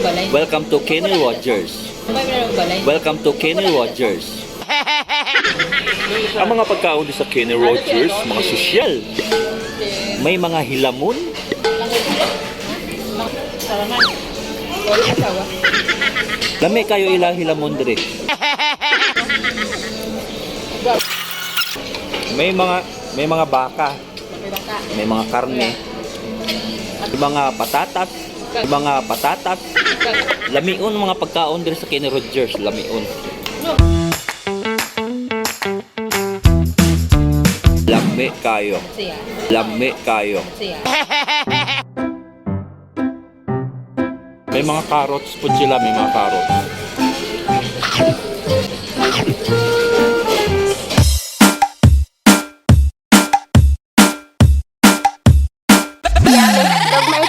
balay. Welcome to Kenny Rogers. Balay. Welcome to Kenny Rogers. Ang mga pagkaon sa Kenny Rogers, mga sosyal. May mga hilamon. Salamat. Wala asawa. Lami kayo ila hilamon dire. May mga baka, May baka. may mga karne, may mga patatas, may mga patatas. Lamion mga pagkaon dire sa Kenny Rogers, lamion. Lami kayo. Siya. Lami kayo. Siya. May mga carrots po sila, may mga carrots. Dog may